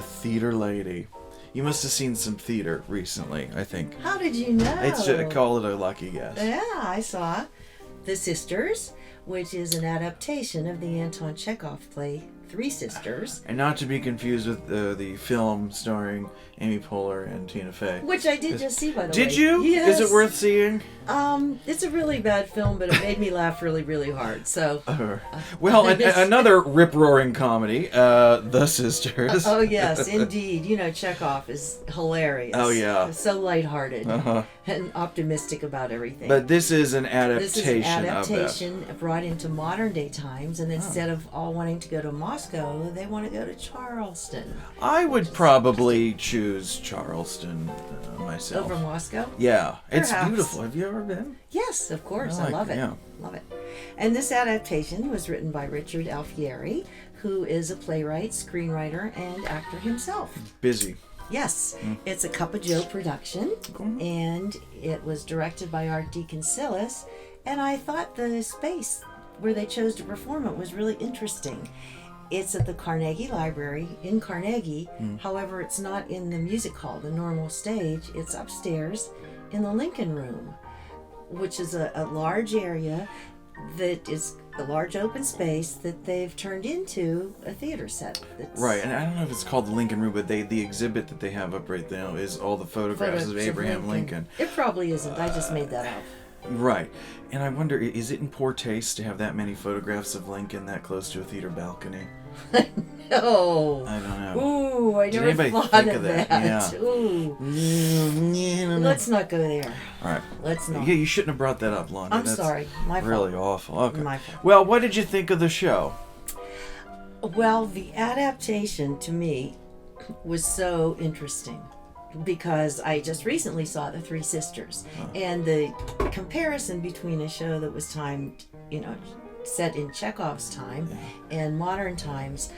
the theater lady. You must have seen some theater recently, I think. How did you know? I call it a lucky guess. Yeah, I saw The Sisters, which is an adaptation of the Anton Chekhov play Three Sisters. And not to be confused with the film starring Amy Poehler and Tina Fey. Which I did just see, by the way. Did you? Yes. Is it worth seeing? It's a really bad film, but it made me laugh really, really hard. So. Well, another rip-roaring comedy, The Sisters. Oh, yes, indeed. You know, Chekhov is hilarious. Oh, yeah. So lighthearted and optimistic about everything. But this is an adaptation This is an adaptation of that. brought into modern day times, and instead of all wanting to go to Moscow, they want to go to Charleston. I would probably choose Charleston myself. Over Moscow? Yeah, it's Perhaps. beautiful. Have you ever been? Yes, of course. I like love it, it. yeah. Love it. And this adaptation was written by Richard Alfieri, who is a playwright, screenwriter, and actor himself. Busy. Yes, it's a Cup of Joe production, and it was directed by Art DeConcilis, and I thought the space where they chose to perform it was really interesting. It's at the Carnegie Library in Carnegie. However, it's not in the music hall, the normal stage. It's upstairs in the Lincoln Room, which is a large area that is a large open space that they've turned into a theater set. Right, and I don't know if it's called the Lincoln Room, but the exhibit that they have up right now is all the photographs of Abraham Lincoln. It probably isn't. I just made that up. Right, and I wonder, is it in poor taste to have that many photographs of Lincoln that close to a theater balcony? No. I don't know. Ooh, I Did never anybody thought think of of that. that? Yeah. Ooh. Let's Let's not go there. All right. Let's not. Yeah, you shouldn't have brought that up, Lonnie. I'm That's sorry. My really fault. awful. Okay. My fault. Well, what did you think of the show? Well, the adaptation to me was so interesting because I just recently saw The Three Sisters, and the comparison between a show that was timed, set in Chekhov's time and modern times,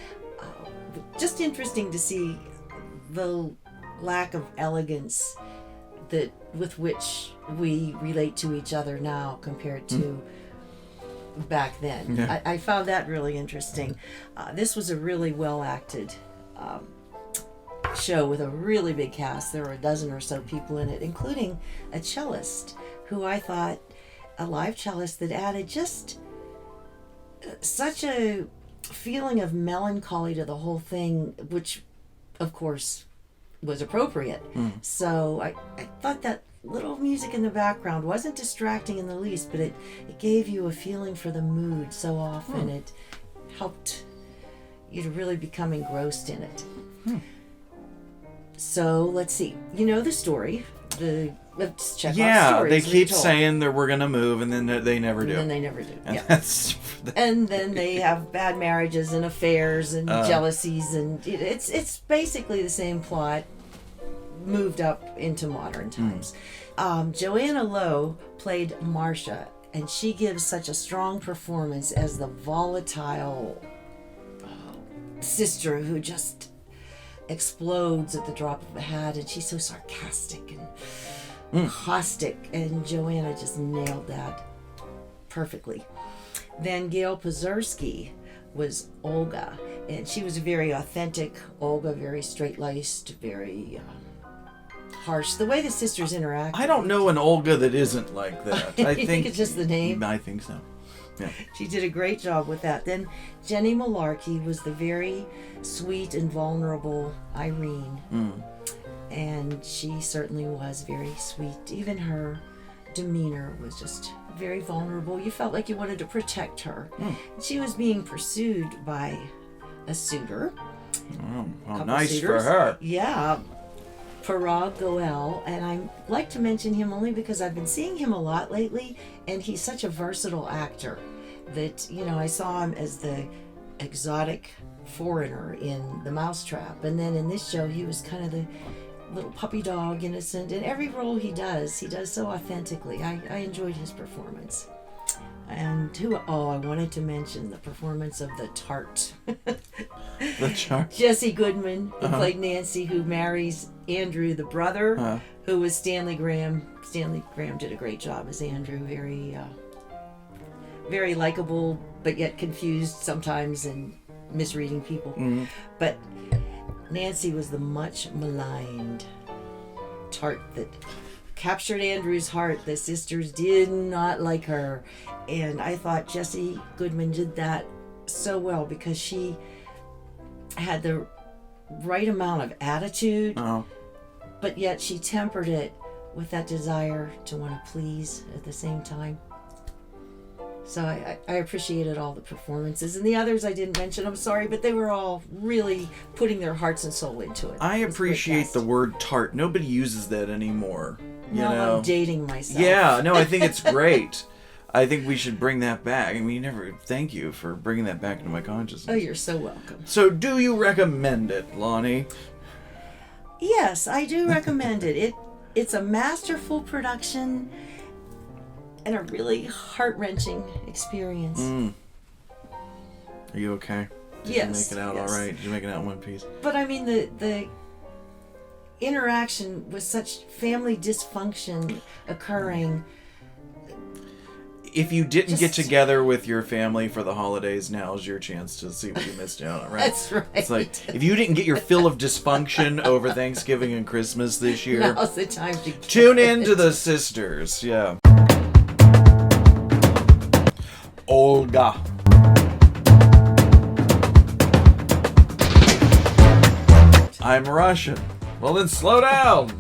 just interesting to see the lack of elegance with which we relate to each other now compared to back then. Yeah. I found that really interesting. This was a really well acted show with a really big cast. There were a dozen or so people in it, including a cellist who I thought, a live cellist that added just such a feeling of melancholy to the whole thing, which of course was appropriate. So I thought that little music in the background wasn't distracting in the least, but it gave you a feeling for the mood so often. It helped you to really become engrossed in it. So let's see. You know the story. Let's check Yeah, out they stories keep retold. saying that we're gonna move, and then they never do. And then they never do. And Yeah. that's And then they have bad marriages and affairs and jealousies, and it's basically the same plot moved up into modern times. Joanna Lowe played Marcia, and she gives such a strong performance as the volatile sister who just explodes at the drop of a hat, and she's so sarcastic and caustic, and Joanna just nailed that perfectly. Then Gail Pazurski was Olga, and she was a very authentic Olga, very straight-laced, very harsh. The way the sisters interact. I don't know an Olga that isn't like that. I You think it's just the name? I think so. Yeah. She did a great job with that. Then Jenny Malarkey was the very sweet and vulnerable Irene. And she certainly was very sweet. Even her demeanor was just very vulnerable. You felt like you wanted to protect her. She was being pursued by a suitor. Oh, Couple nice suitors. for her. Yeah. Parag Goel, and I like to mention him only because I've been seeing him a lot lately, and he's such a versatile actor that, I saw him as the exotic foreigner in The Mousetrap, and then in this show he was kind of the little puppy dog, innocent, and every role he does so authentically. I enjoyed his performance. And I wanted to mention the performance of the Tart. The chart. Jessie Goodman, who played Nancy, who marries Andrew, the brother, who was Stanley Graham. Stanley Graham did a great job as Andrew, very, very likable, but yet confused sometimes and misreading people. But Nancy was the much maligned tart that captured Andrew's heart. The sisters did not like her. And I thought Jessie Goodman did that so well because she had the right amount of attitude, but yet she tempered it with that desire to want to please at the same time. So I appreciated all the performances, and the others I didn't mention, I'm sorry, but they were all really putting their hearts and soul into it. I appreciate the word tart. Nobody uses that anymore. You know? I'm dating myself. Yeah, no, I think it's great. I think we should bring that back. I mean, thank you for bringing that back into my consciousness. Oh, you're so welcome. So, do you recommend it, Lonnie? Yes, I do recommend it. It's a masterful production and a really heart-wrenching experience. Are you okay? Did Yes. you make it out all right? Did you make it out in one piece? But I mean, the interaction with such family dysfunction occurring. If you didn't get together with your family for the holidays, now's your chance to see what you missed out on, right? That's right. It's like, if you didn't get your fill of dysfunction over Thanksgiving and Christmas this year, Now's the time to tune in to the sisters, yeah. Olga. I'm Russian. Well, then slow down.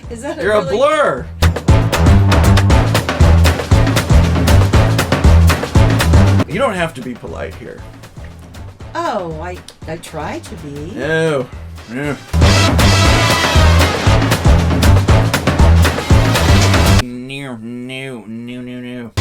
Is that You're a blur. You don't have to be polite here. Oh, I try to be. No. No. No. No. No. No. No.